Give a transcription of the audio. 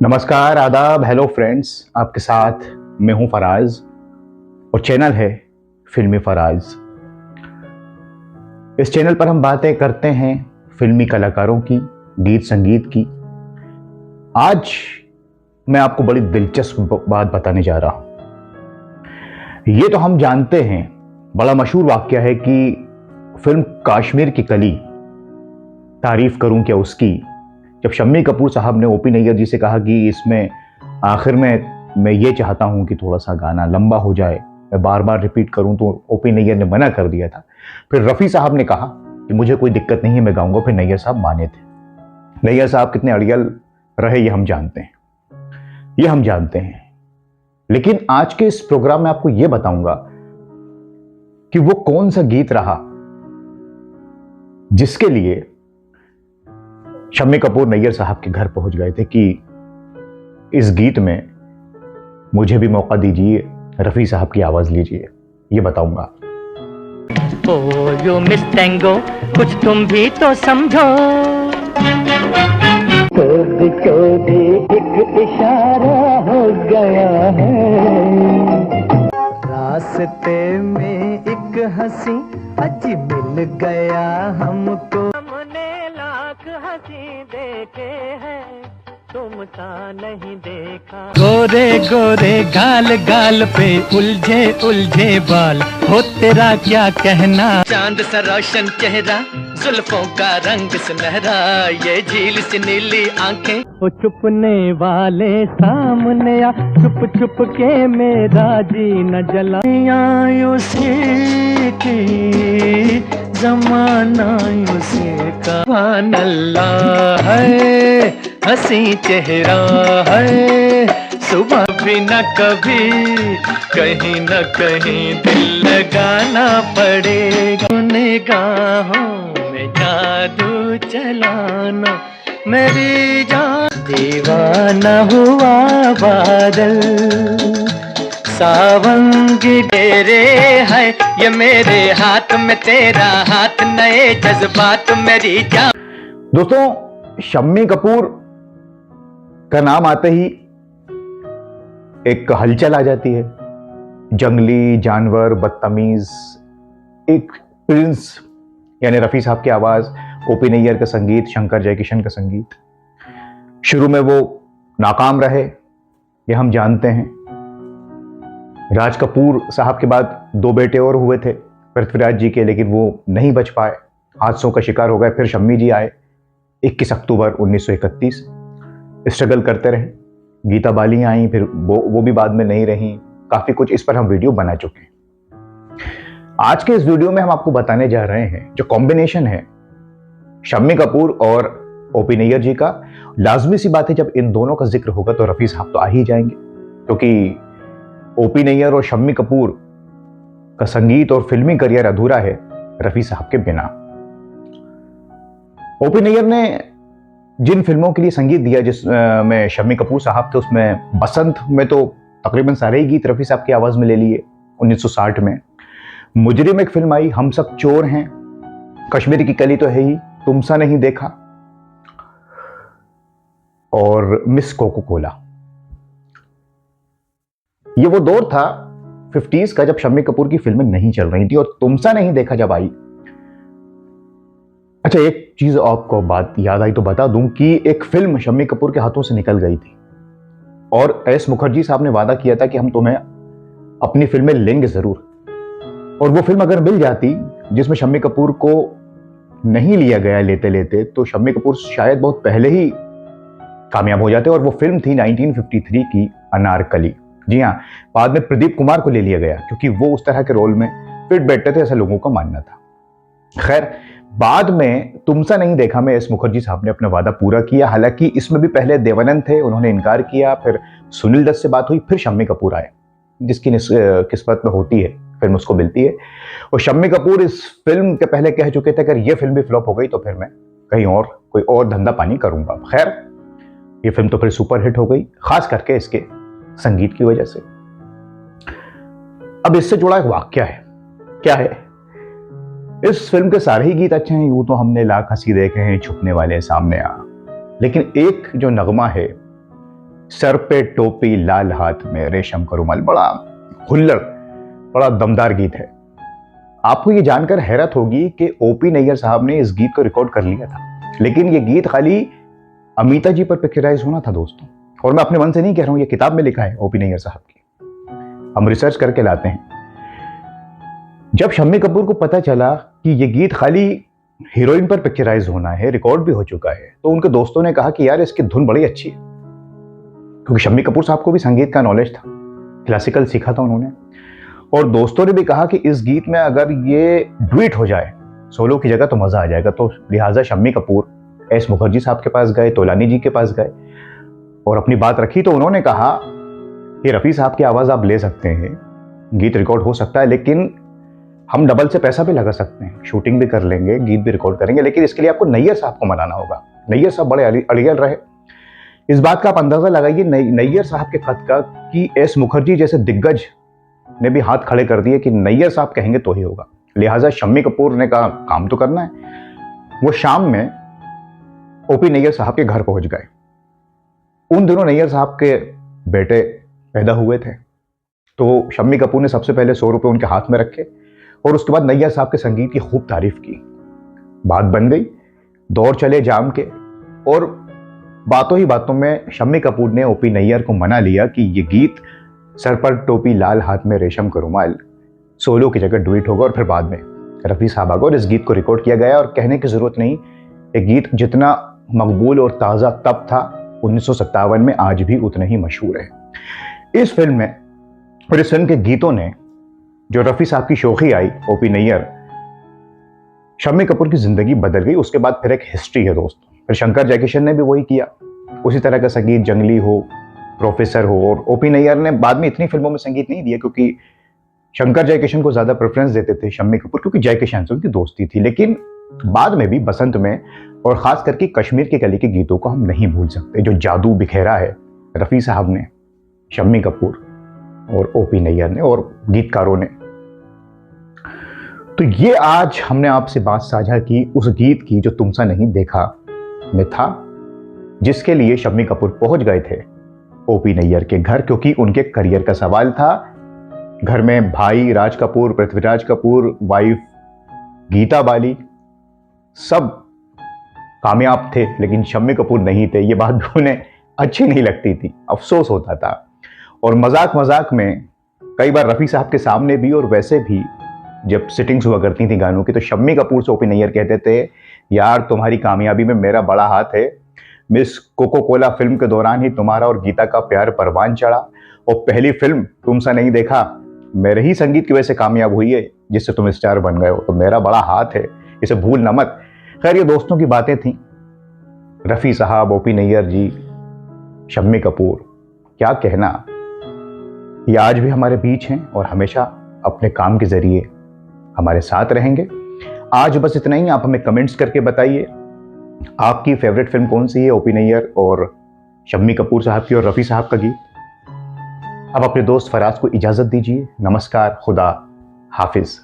नमस्कार, आदाब, hello friends. आपके साथ मैं हूं फराज और चैनल है फिल्मी फराज। इस चैनल पर हम बातें करते हैं फिल्मी कलाकारों की, गीत संगीत की। आज मैं आपको बड़ी दिलचस्प बात बताने जा रहा हूं। ये तो हम जानते हैं, बड़ा मशहूर वाकया है कि फिल्म कश्मीर की कली, तारीफ करूं क्या उसकी, जब शम्मी कपूर साहब ने ओपी नैयर जी से कहा कि इसमें आखिर में मैं ये चाहता हूं कि थोड़ा सा गाना लंबा हो जाए, मैं बार बार रिपीट करूं, तो ओपी नैयर ने मना कर दिया था। फिर रफ़ी साहब ने कहा कि मुझे कोई दिक्कत नहीं है, मैं गाऊंगा। फिर नैयर साहब माने थे। नैयर साहब कितने अड़ियल रहे ये हम जानते हैं। लेकिन आज के इस प्रोग्राम में आपको यह बताऊंगा कि वो कौन सा गीत रहा जिसके लिए शम्मी कपूर नैयर साहब के घर पहुंच गए थे कि इस गीत में मुझे भी मौका दीजिए, रफ़ी साहब की आवाज लीजिए। ये बताऊंगा। ओ यू मिस टैंगो, कुछ तुम भी तो समझो। कभी एक इशारा हो गया है, रास्ते में एक हंसी अजी मिल गया हमको। हमने लाख हंसी देखे हैं, तुम सा नहीं देखा। गोरे गोरे गाल गाल पे उलझे उलझे बाल, हो तेरा क्या कहना। चांद सा रोशन चेहरा, जुल्फों का रंग सुनहरा, ये झील सी नीली आंखें। वो छुपने वाले सामने आ, छुप छुप के मेरा जी न जला। उसी की जमाना उसी का, सुभान अल्लाह है, हंसी चेहरा है, सुबह भी न कभी कहीं न कहीं दिल लगाना पड़ेगा। निगाहों में जादू चलाना, मेरी जान दीवाना हुआ बादल। सावन की डेरे है ये मेरे हाथ में, तेरा हाथ नए जज्बात मेरी जान। दोस्तों, शम्मी कपूर का नाम आते ही एक हलचल आ जाती है। जंगली जानवर, बदतमीज, एक प्रिंस यानी रफ़ी साहब की आवाज, ओपी नैयर का संगीत, शंकर जयकिशन का संगीत। शुरू में वो नाकाम रहे, ये हम जानते हैं। राज कपूर साहब के बाद 2 बेटे और हुए थे पृथ्वीराज जी के, लेकिन वो नहीं बच पाए, हादसों का शिकार हो गए। फिर शम्मी जी आए 21 अक्टूबर 1931, स्ट्रगल करते रहे। गीता बाली आई, फिर वो भी बाद में नहीं रही। काफी कुछ इस पर हम वीडियो बना चुके हैं। आज के इस वीडियो में हम आपको बताने जा रहे हैं जो कॉम्बिनेशन है शम्मी कपूर और ओपी नैयर जी का। लाजमी सी बात है, जब इन दोनों का जिक्र होगा तो रफ़ी साहब तो आ ही जाएंगे, क्योंकि ओपी नैयर और शम्मी कपूर का संगीत और फिल्मी करियर अधूरा है रफ़ी साहब के बिना। ओपी नैयर ने जिन फिल्मों के लिए संगीत दिया जिसमें शम्मी कपूर साहब थे, उसमें बसंत में तो तकरीबन सारे ही गीत रफ़ी साहब की आवाज में ले लिए 1960 में। मुजरिम एक फिल्म आई, हम सब चोर हैं, कश्मीर की कली तो है ही, तुमसा नहीं देखा, और मिस कोको कोला। ये वो दौर था 50s का जब शम्मी कपूर की फिल्में नहीं चल रही थी और तुमसा नहीं देखा जब आई। अच्छा, एक चीज आपको बात याद आई तो बता दूं कि एक फिल्म शम्मी कपूर के हाथों से निकल गई थी और एस मुखर्जी साहब ने वादा किया था कि हम तुम्हें अपनी फिल्में लेंगे जरूर। और वो फिल्म अगर मिल जाती जिसमें शम्मी कपूर को नहीं लिया गया लेते लेते, तो शम्मी कपूर शायद बहुत पहले ही कामयाब हो जाते। और वो फिल्म थी 1953 की अनारकली। जी हाँ, बाद में प्रदीप कुमार को ले लिया गया क्योंकि वो उस तरह के रोल में फिट बैठते थे, ऐसा लोगों का मानना था। खैर, बाद में तुमसा नहीं देखा में एस मुखर्जी साहब ने अपना वादा पूरा किया। हालांकि इसमें भी पहले देवानंद थे, उन्होंने इनकार किया, फिर सुनील दत्त से बात हुई, फिर शम्मी कपूर आए। जिसकी किस्मत में होती है फिल्म उसको मिलती है। और शम्मी कपूर इस फिल्म के पहले कह चुके थे अगर ये फिल्म भी फ्लॉप हो गई तो फिर मैं कहीं और कोई और धंधा पानी करूंगा। खैर, ये फिल्म तो फिर सुपर हिट हो गई, खास करके इसके संगीत की वजह से। अब इससे जुड़ा एक वाक्य है। क्या है? इस फिल्म के सारे ही गीत अच्छे हैं, यूं तो हमने लाख हंसी देखे हैं छुपने वाले सामने आ, लेकिन एक जो नगमा है, सर पे टोपी लाल हाथ में रेशम का रुमाल, बड़ा हुल्लड़, बड़ा दमदार गीत है। आपको ये जानकर हैरत होगी कि ओपी नैयर साहब ने इस गीत को रिकॉर्ड कर लिया था, लेकिन ये गीत खाली अमिता जी पर पिक्चराइज होना था दोस्तों। और मैं अपने मन से नहीं कह रहा हूं, ये किताब में लिखा है ओपी नैयर साहब की, हम रिसर्च करके लाते हैं। जब शम्मी कपूर को पता चला कि ये गीत खाली हीरोइन पर पिक्चराइज होना है, रिकॉर्ड भी हो चुका है, तो उनके दोस्तों ने कहा कि यार इसकी धुन बड़ी अच्छी है, क्योंकि शम्मी कपूर साहब को भी संगीत का नॉलेज था, क्लासिकल सीखा था उन्होंने। और दोस्तों ने भी कहा कि इस गीत में अगर ये डुएट हो जाए सोलो की जगह तो मजा आ जाएगा। तो लिहाजा शम्मी कपूर एस मुखर्जी साहब के पास गए, तोलानी जी के पास गए और अपनी बात रखी। तो उन्होंने कहा कि रफ़ी साहब की आवाज़ आप ले सकते हैं, गीत रिकॉर्ड हो सकता है, लेकिन हम डबल से पैसा भी लगा सकते हैं, शूटिंग भी कर लेंगे, गीत भी रिकॉर्ड करेंगे, लेकिन इसके लिए आपको नैयर साहब को मनाना होगा। नैयर साहब बड़े अड़ियल रहे। इस बात का आप अंदाजा लगाइए नैयर साहब के खत का कि एस मुखर्जी जैसे दिग्गज ने भी हाथ खड़े कर दिए कि नैयर साहब कहेंगे तो ही होगा। लिहाजा शम्मी कपूर ने कहा काम तो करना है। वो शाम में ओपी नैयर साहब के घर पहुंच गए। उन दिनों नैयर साहब के बेटे पैदा हुए थे, तो शम्मी कपूर ने सबसे पहले 100 रुपए उनके हाथ में रखे और उसके बाद नैयर साहब के संगीत की खूब तारीफ की। बात बन गई, दौर चले जाम के, और बातों ही बातों में शम्मी कपूर ने ओपी नैयर को मना लिया कि ये गीत सर पर टोपी लाल हाथ में रेशम का रुमाल सोलो की जगह डुएट होगा। और फिर बाद में रफ़ी साहब आ गए और इस गीत को रिकॉर्ड किया गया। और कहने की जरूरत नहीं, ये गीत जितना मकबूल और ताज़ा तब था 1957 में, आज भी उतना ही मशहूर है। इस फिल्म में और इस फिल्म के गीतों ने जो रफ़ी साहब की शोखी आई ओपी नैयर, शम्मी कपूर की जिंदगी बदल गई। उसके बाद फिर एक हिस्ट्री है दोस्तों। फिर शंकर जयकिशन ने भी वही किया, उसी तरह का संगीत, जंगली हो, प्रोफेसर हो। और ओपी नैयर ने बाद में इतनी फिल्मों में संगीत नहीं दिया, क्योंकि शंकर जयकिशन को ज्यादा प्रेफरेंस देते थे शम्मी कपूर, क्योंकि जयकिशन से उनकी दोस्ती थी। लेकिन बाद में भी बसंत में और खास करके कश्मीर की कली के गीतों को हम नहीं भूल सकते, जो जादू बिखेरा है रफ़ी साहब ने, शम्मी कपूर और ओपी नैयर ने और गीतकारों ने। तो ये आज हमने आपसे बात साझा की उस गीत की जो तुमसा नहीं देखा में था, जिसके लिए शम्मी कपूर पहुंच गए थे ओपी नैयर के घर, क्योंकि उनके करियर का सवाल था। घर में भाई राज कपूर, पृथ्वीराज कपूर, वाइफ गीता बाली, सब कामयाब थे, लेकिन शम्मी कपूर नहीं थे। ये बात भी उन्हें अच्छी नहीं लगती थी, अफसोस होता था। और मजाक मजाक में कई बार रफ़ी साहब के सामने भी और वैसे भी जब सिटिंग्स हुआ करती थी गानों की, तो शम्मी कपूर से ओपी नैयर कहते थे, यार तुम्हारी कामयाबी में मेरा बड़ा हाथ है। मिस कोको कोला फिल्म के दौरान ही तुम्हारा और गीता का प्यार परवान चढ़ा, और पहली फिल्म तुमसा नहीं देखा मेरे ही संगीत की वजह से कामयाब हुई है, जिससे तुम स्टार बन गए हो, तो मेरा बड़ा हाथ है, इसे भूलना मत। खैर, ये दोस्तों की बातें थी। रफ़ी साहब, ओपी नैयर जी, शम्मी कपूर, क्या कहना, ये आज भी हमारे बीच हैं और हमेशा अपने काम के जरिए हमारे साथ रहेंगे। आज बस इतना ही। आप हमें कमेंट्स करके बताइए आपकी फेवरेट फिल्म कौन सी है, ओपी नैयर और शम्मी कपूर साहब की और रफ़ी साहब का गीत। अब अपने दोस्त फराज को इजाज़त दीजिए। नमस्कार, खुदा हाफिज़।